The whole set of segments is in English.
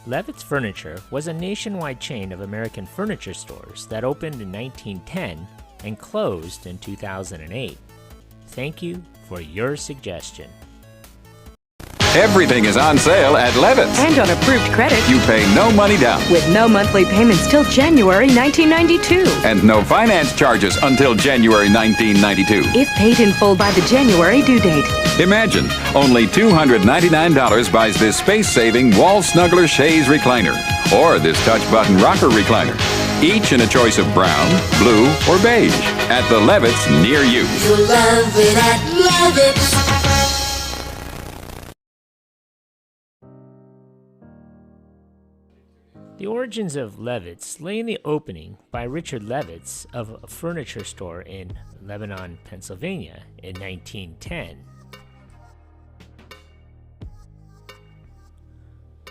Levitz Furniture was a nationwide chain of American furniture stores that opened in 1910 and closed in 2008. Thank you for your suggestion. Everything is on sale at Levitz. And on approved credit. You pay no money down. With no monthly payments till January 1992. And no finance charges until January 1992. If paid in full by the January due date. Imagine, only $299 buys this space-saving wall snuggler chaise recliner or this touch-button rocker recliner, each in a choice of brown, blue, or beige at the Levitz near you. You'll love it at Levitz. The origins of Levitz lay in the opening by Richard Levitz of a furniture store in Lebanon, Pennsylvania in 1910.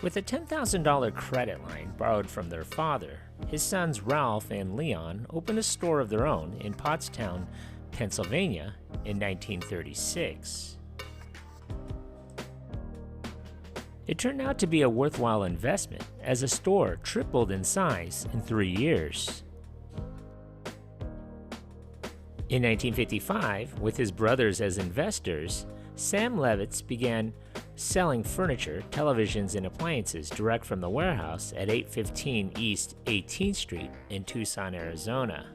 With a $10,000 credit line borrowed from their father, his sons Ralph and Leon opened a store of their own in Pottstown, Pennsylvania in 1936. It turned out to be a worthwhile investment, as the store tripled in size in 3 years. In 1955, with his brothers as investors, Sam Levitz began selling furniture, televisions, and appliances direct from the warehouse at 815 East 18th Street in Tucson, Arizona.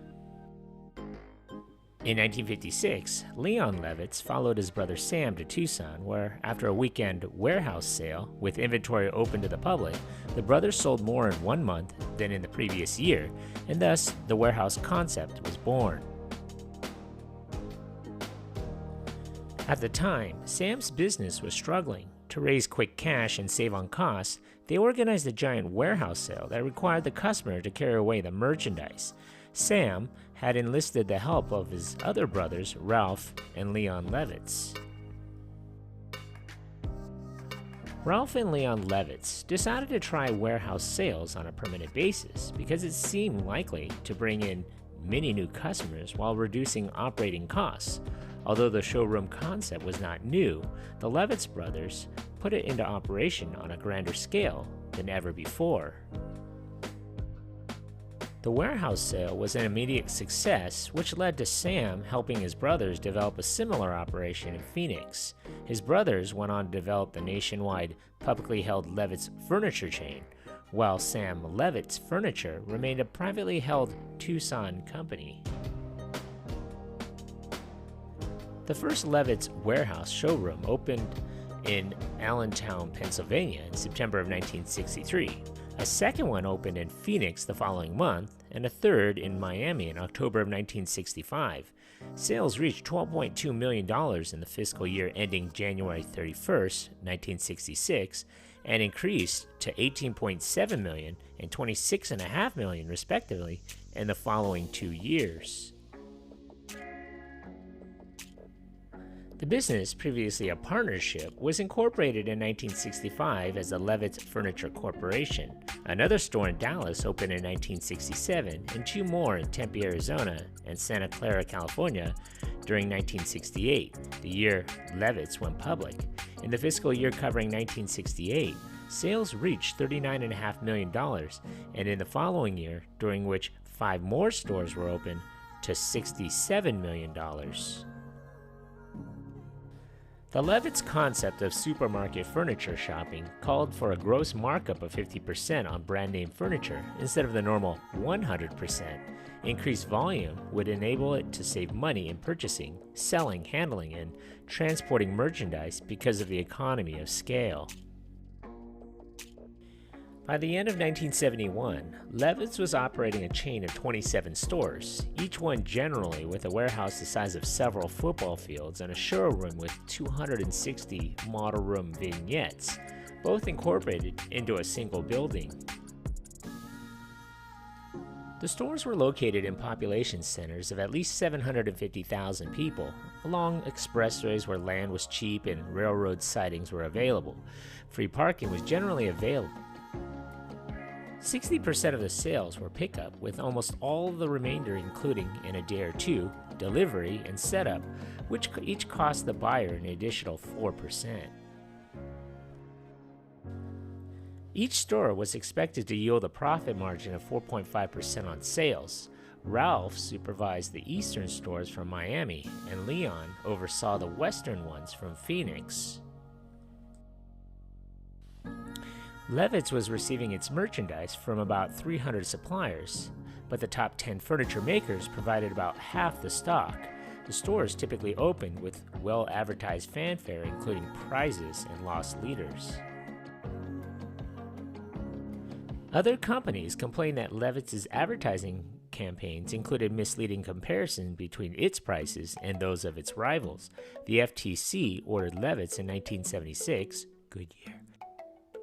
In 1956, Leon Levitz followed his brother Sam to Tucson, where, after a weekend warehouse sale with inventory open to the public, the brothers sold more in 1 month than in the previous year, and thus the warehouse concept was born. At the time, Sam's business was struggling. To raise quick cash and save on costs, they organized a giant warehouse sale that required the customer to carry away the merchandise. Sam had enlisted the help of his other brothers, Ralph and Leon Levitz. Ralph and Leon Levitz decided to try warehouse sales on a permanent basis because it seemed likely to bring in many new customers while reducing operating costs. Although the showroom concept was not new, the Levitz brothers put it into operation on a grander scale than ever before. The warehouse sale was an immediate success, which led to Sam helping his brothers develop a similar operation in Phoenix. His brothers went on to develop the nationwide publicly held Levitz Furniture chain, while Sam Levitz Furniture remained a privately held Tucson company. The first Levitz warehouse showroom opened in Allentown, Pennsylvania in September of 1963. A second one opened in Phoenix the following month, and a third in Miami in October of 1965. Sales reached $12.2 million in the fiscal year ending January 31st, 1966, and increased to $18.7 million and $26.5 million respectively in the following 2 years. The business, previously a partnership, was incorporated in 1965 as the Levitz Furniture Corporation. Another store in Dallas opened in 1967, and 2 more in Tempe, Arizona, and Santa Clara, California, during 1968, the year Levitz went public. In the fiscal year covering 1968, sales reached $39.5 million, and in the following year, during which 5 more stores were opened, to $67 million. The Levitz concept of supermarket furniture shopping called for a gross markup of 50% on brand name furniture instead of the normal 100%. Increased volume would enable it to save money in purchasing, selling, handling, and transporting merchandise because of the economy of scale. By the end of 1971, Levitz was operating a chain of 27 stores, each one generally with a warehouse the size of several football fields and a showroom with 260 model room vignettes, both incorporated into a single building. The stores were located in population centers of at least 750,000 people, along expressways where land was cheap and railroad sidings were available. Free parking was generally available. 60% of the sales were pickup, with almost all of the remainder including, in a day or two, delivery and setup, which each cost the buyer an additional 4%. Each store was expected to yield a profit margin of 4.5% on sales. Ralph supervised the eastern stores from Miami, and Leon oversaw the western ones from Phoenix. Levitz was receiving its merchandise from about 300 suppliers, but the top 10 furniture makers provided about half the stock. The stores typically opened with well-advertised fanfare, including prizes and lost leaders. Other companies complained that Levitz's advertising campaigns included misleading comparison between its prices and those of its rivals. The FTC ordered Levitz in 1976, good year,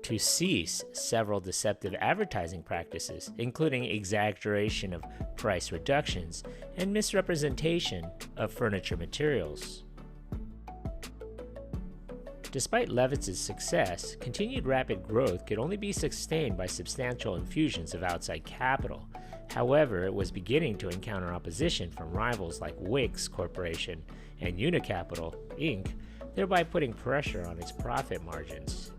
to cease several deceptive advertising practices, including exaggeration of price reductions and misrepresentation of furniture materials. Despite Levitz's success, continued rapid growth could only be sustained by substantial infusions of outside capital. However, it was beginning to encounter opposition from rivals like Wix Corporation and Unicapital, Inc., thereby putting pressure on its profit margins.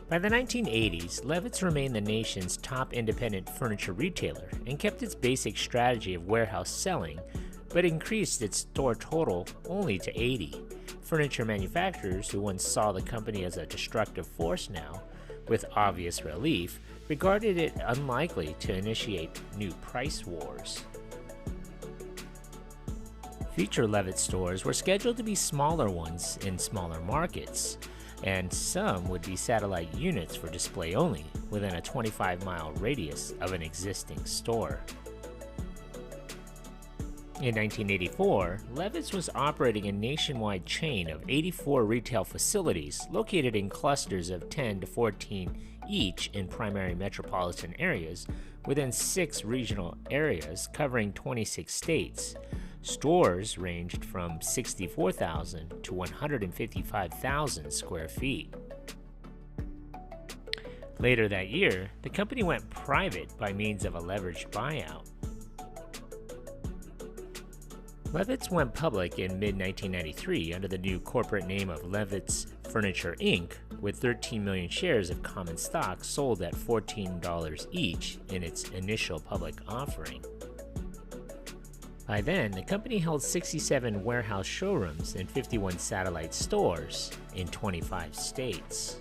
By the 1980s, Levitz remained the nation's top independent furniture retailer and kept its basic strategy of warehouse selling, but increased its store total only to 80. Furniture manufacturers, who once saw the company as a destructive force now, with obvious relief, regarded it unlikely to initiate new price wars. Future Levitz stores were scheduled to be smaller ones in smaller markets, and some would be satellite units for display only within a 25-mile radius of an existing store. In 1984, Levitz was operating a nationwide chain of 84 retail facilities located in clusters of 10 to 14 each in primary metropolitan areas within 6 regional areas covering 26 states. Stores ranged from 64,000 to 155,000 square feet. Later that year, the company went private by means of a leveraged buyout. Levitz went public in mid-1993 under the new corporate name of Levitz Furniture, Inc., with 13 million shares of common stock sold at $14 each in its initial public offering. By then, the company held 67 warehouse showrooms and 51 satellite stores in 25 states.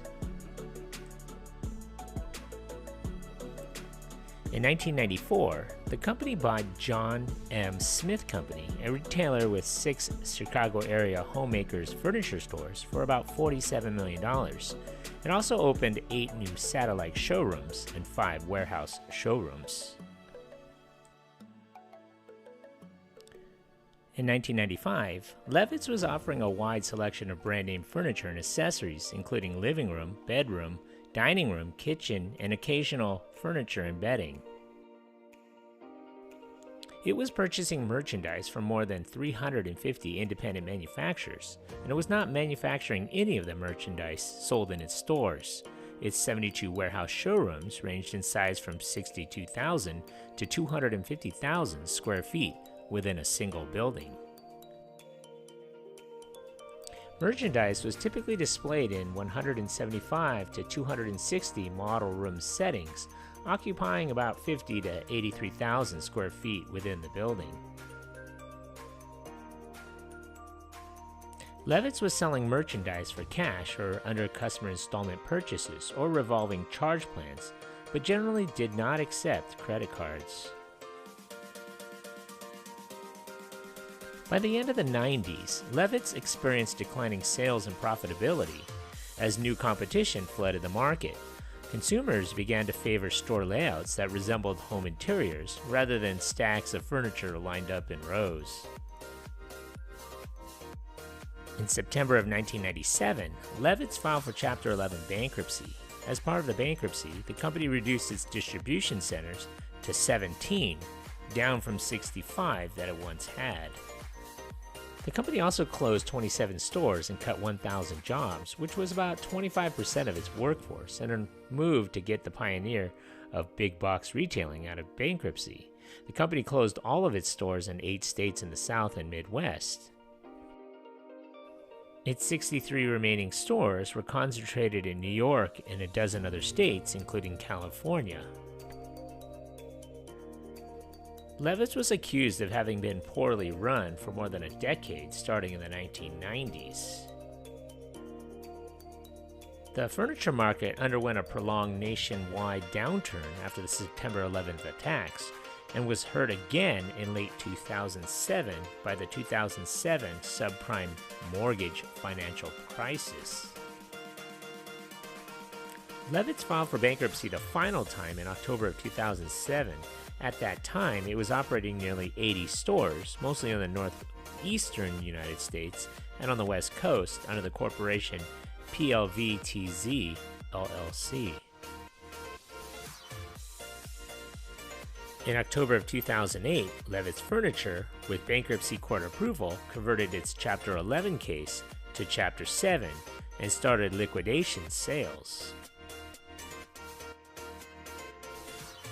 In 1994, the company bought John M. Smith Company, a retailer with 6 Chicago-area homemakers furniture stores, for about $47 million, and also opened 8 new satellite showrooms and 5 warehouse showrooms. In 1995, Levitz was offering a wide selection of brand-name furniture and accessories, including living room, bedroom, dining room, kitchen, and occasional furniture and bedding. It was purchasing merchandise from more than 350 independent manufacturers, and it was not manufacturing any of the merchandise sold in its stores. Its 72 warehouse showrooms ranged in size from 62,000 to 250,000 square feet within a single building. Merchandise was typically displayed in 175 to 260 model room settings, occupying about 50 to 83,000 square feet within the building. Levitz was selling merchandise for cash or under customer installment purchases or revolving charge plans, but generally did not accept credit cards. By the end of the 90s, Levitz experienced declining sales and profitability. As new competition flooded the market, consumers began to favor store layouts that resembled home interiors rather than stacks of furniture lined up in rows. In September of 1997, Levitz filed for Chapter 11 bankruptcy. As part of the bankruptcy, the company reduced its distribution centers to 17, down from 65 that it once had. The company also closed 27 stores and cut 1,000 jobs, which was about 25% of its workforce, and a move to get the pioneer of big box retailing out of bankruptcy. The company closed all of its stores in 8 states in the South and Midwest. Its 63 remaining stores were concentrated in New York and a dozen other states, including California. Levitz was accused of having been poorly run for more than a decade, starting in the 1990s. The furniture market underwent a prolonged nationwide downturn after the September 11th attacks, and was hurt again in late 2007 by the 2007 subprime mortgage financial crisis. Levitz filed for bankruptcy the final time in October of 2007. At that time, it was operating nearly 80 stores, mostly in the northeastern United States and on the West Coast under the corporation PLVTZ LLC. In October of 2008, Levitz Furniture, with bankruptcy court approval, converted its Chapter 11 case to Chapter 7 and started liquidation sales.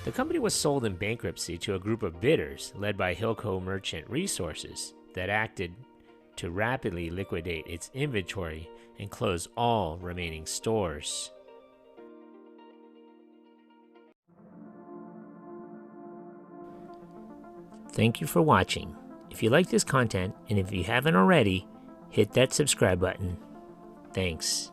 The company was sold in bankruptcy to a group of bidders led by Hilco Merchant Resources that acted to rapidly liquidate its inventory and close all remaining stores. Thank you for watching. If you like this content, and if you haven't already, hit that subscribe button. Thanks.